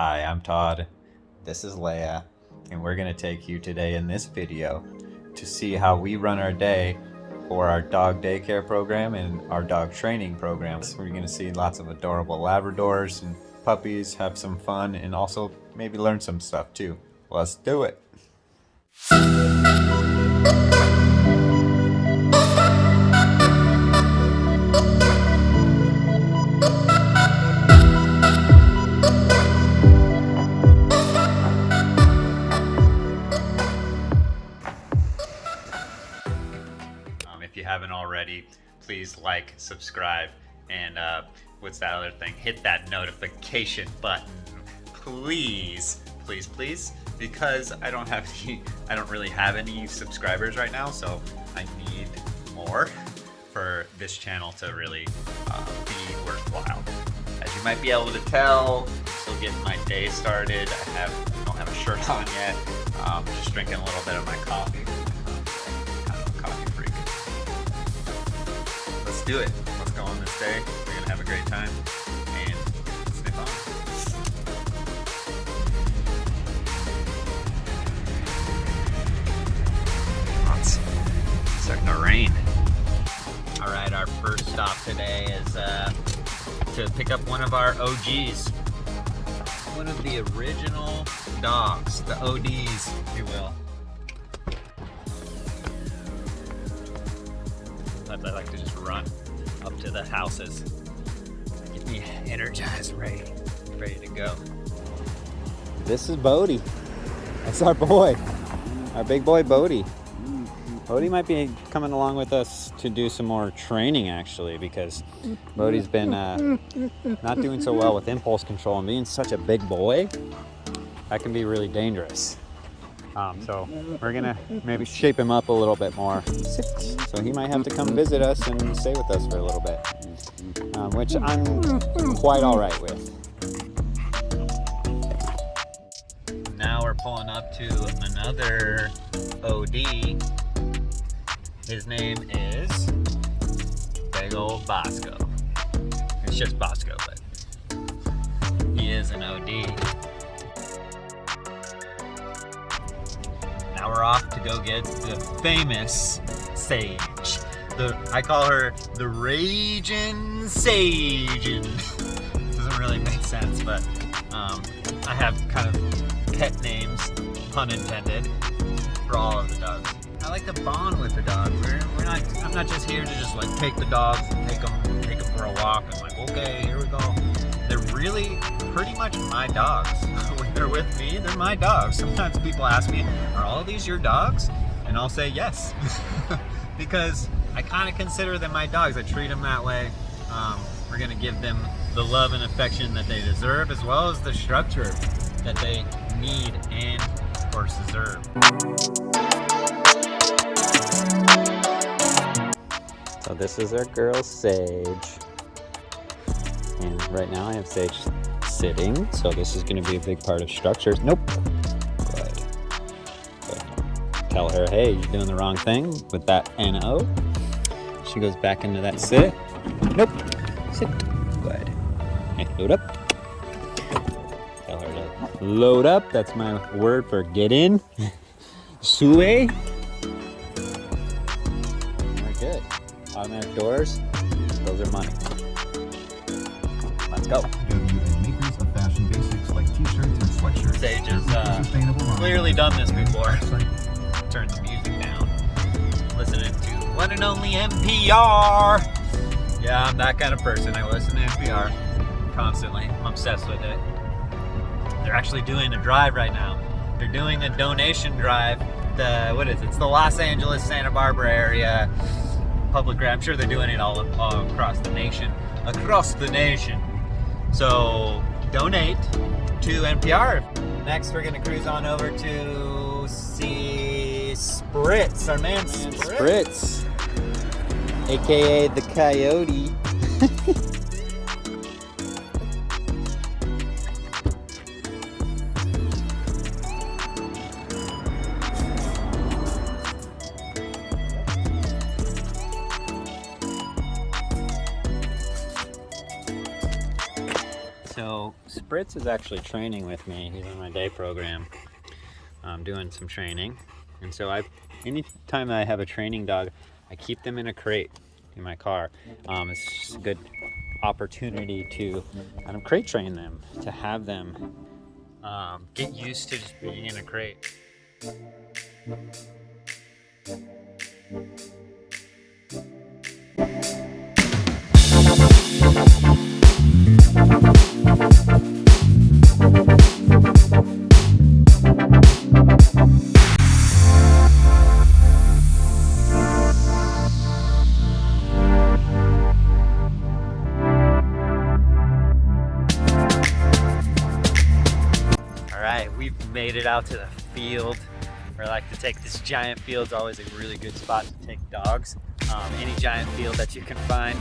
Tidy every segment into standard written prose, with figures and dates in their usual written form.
Hi, I'm Todd. This is Leia, and we're going to take you today in this video to see how we run our day for our dog daycare program and our dog training programs. We're going to see lots of adorable Labradors and puppies, have some fun, and also maybe learn some stuff too. Let's do it. If you haven't already, please like, subscribe, and what's that other thing? Hit that notification button, please, please, please, because I don't really have any subscribers right now, so I need more for this channel to really be worthwhile. As you might be able to tell, still getting my day started. I don't have a shirt on yet. Just drinking a little bit of my coffee. Let's do it. Let's go on this day. We're gonna have a great time and sniff on. It's starting to rain. All right, our first stop today is to pick up one of our OGs. One of the original dogs, the ODs, if you will. Sometimes I like to just run up to the houses, get me energized, ready to go. This is Bodhi. That's our boy, our big boy Bodhi. Bodhi might be coming along with us to do some more training actually, because Bodhi's been not doing so well with impulse control, and being such a big boy, that can be really dangerous. So we're gonna maybe shape him up a little bit more. So he might have to come visit us and stay with us for a little bit, which I'm quite all right with. Now we're pulling up to another OD. His name is Big Old Bosco. It's just Bosco, but he is an OD. Now we're off to go get the famous Sage. I call her the Ragin' Sagin'. Doesn't really make sense, but I have kind of pet names, pun intended, for all of the dogs. I like to bond with the dogs. I'm not just here to just like take the dogs and take them for a walk and like, okay, here we go. They're really pretty much my dogs. When they're with me, they're my dogs. Sometimes people ask me, are all these your dogs? And I'll say yes. Because I kind of consider them my dogs. I treat them that way. We're going to give them the love and affection that they deserve, as well as the structure that they need and, of course, deserve. So this is our girl, Sage. And right now I have Sage sitting, so this is going to be a big part of structure. Nope. Good. Tell her, hey, you're doing the wrong thing with that NO. She goes back into that sit. Nope. Sit. Good. Okay, load up. Tell her to load up. That's my word for get in. Sue. We're good. Automatic doors. Those are money. Let's go. Makers of fashion basics like t-shirts and sweatshirts. Sage has clearly done this before. Turn the music down. Listening to one and only NPR. Yeah, I'm that kind of person. I listen to NPR constantly. I'm obsessed with it. They're actually doing a drive right now. They're doing a donation drive. It's the Los Angeles, Santa Barbara area public grant. I'm sure they're doing it all across the nation. So donate to NPR. Next, we're gonna cruise on over to see Spritz, our man Spritz, aka the Coyote. So Spritz is actually training with me. He's in my day program, doing some training. And so anytime I have a training dog, I keep them in a crate in my car. It's just a good opportunity to kind of crate train them, to have them get used to just being in a crate. We've made it out to the field. I like to take this giant field. It's always a really good spot to take dogs. Any giant field that you can find,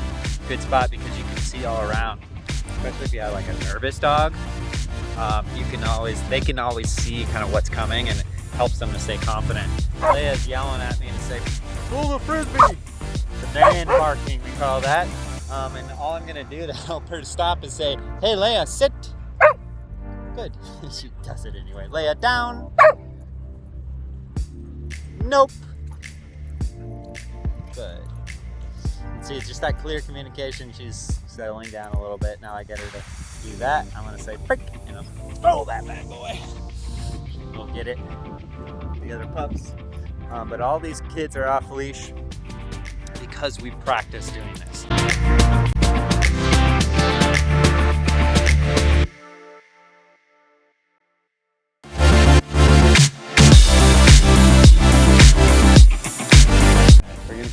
good spot because you can see all around. Especially if you have like a nervous dog, they can always see kind of what's coming, and it helps them to stay confident. Leia's yelling at me to say, "Pull the frisbee!" The man barking, we call that. And all I'm gonna do to help her to stop is say, "Hey Leia, sit." Good. She does it anyway. Leia, down. Nope. Good. See, it's just that clear communication. She's settling down a little bit. Now I get her to do that. I'm gonna say prick, and I'll throw that bad boy. We'll get it. The other pups. But all these kids are off leash because we practice doing this.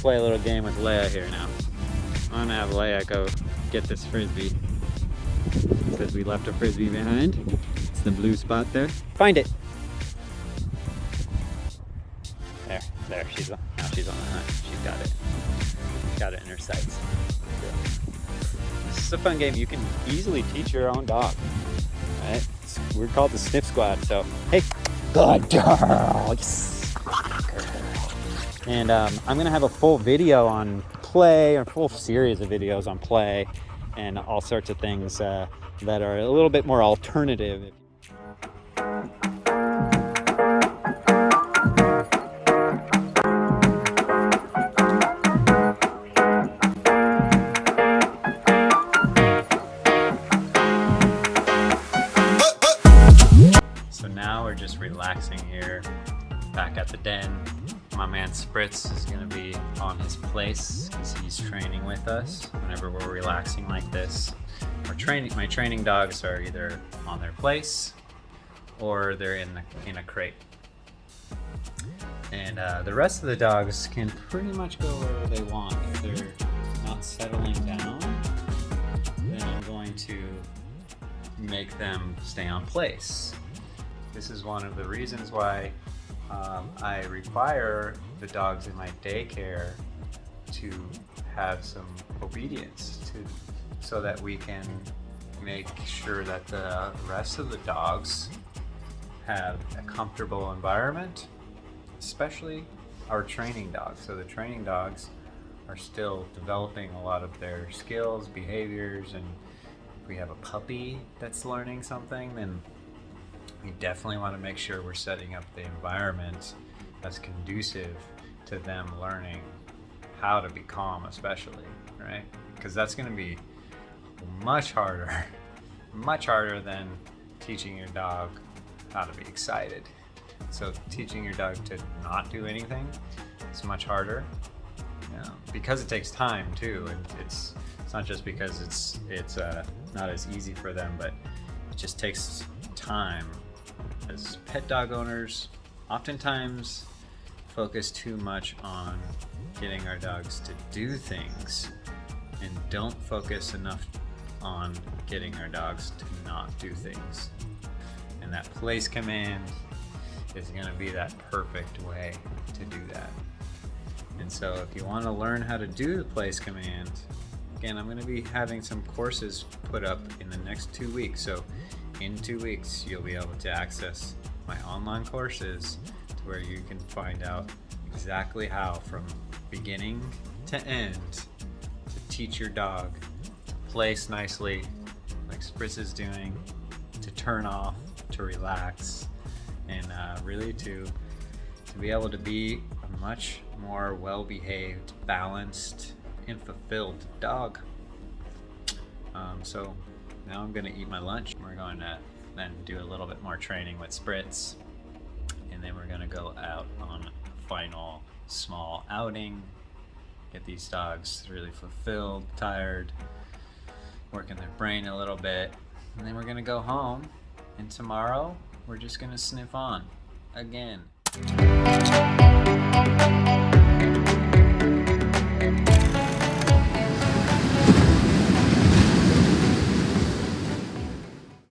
Play a little game with Leia here now. I'm gonna have Leia go get this frisbee because we left a frisbee behind. It's the blue spot there. Find it. There. Now she's on the hunt. She's got it. Got it in her sights. This is a fun game. You can easily teach your own dog. Right? We're called the Sniff Squad. So hey, good girl. Yes. And I'm gonna have a full video on play, or a full series of videos on play, and all sorts of things that are a little bit more alternative. So now we're just relaxing here, back at the den. My man Spritz is gonna be on his place because he's training with us whenever we're relaxing like this. My training dogs are either on their place or they're in a crate. And the rest of the dogs can pretty much go wherever they want. If they're not settling down, then I'm going to make them stay on place. This is one of the reasons why I require the dogs in my daycare to have some obedience so that we can make sure that the rest of the dogs have a comfortable environment, especially our training dogs. So the training dogs are still developing a lot of their skills, behaviors, and if we have a puppy that's learning something, then we definitely want to make sure we're setting up the environment that's conducive to them learning how to be calm, especially, right? Because that's going to be much harder than teaching your dog how to be excited. So teaching your dog to not do anything is much harder, because it takes time too, and it's not just because it's not as easy for them, but it just takes time. As pet dog owners, oftentimes focus too much on getting our dogs to do things and don't focus enough on getting our dogs to not do things. And that place command is going to be that perfect way to do that. And so if you want to learn how to do the place command, again, I'm going to be having some courses put up in the next 2 weeks. So in 2 weeks, you'll be able to access my online courses to where you can find out exactly how, from beginning to end, to teach your dog to place nicely, like Spritz is doing, to turn off, to relax, and really to be able to be a much more well-behaved, balanced, and fulfilled dog. So now I'm gonna eat my lunch. We're going to then do a little bit more training with Spritz, and then we're gonna go out on a final small outing, get these dogs really fulfilled, tired, working their brain a little bit, and then we're gonna go home, and tomorrow we're just gonna sniff on again.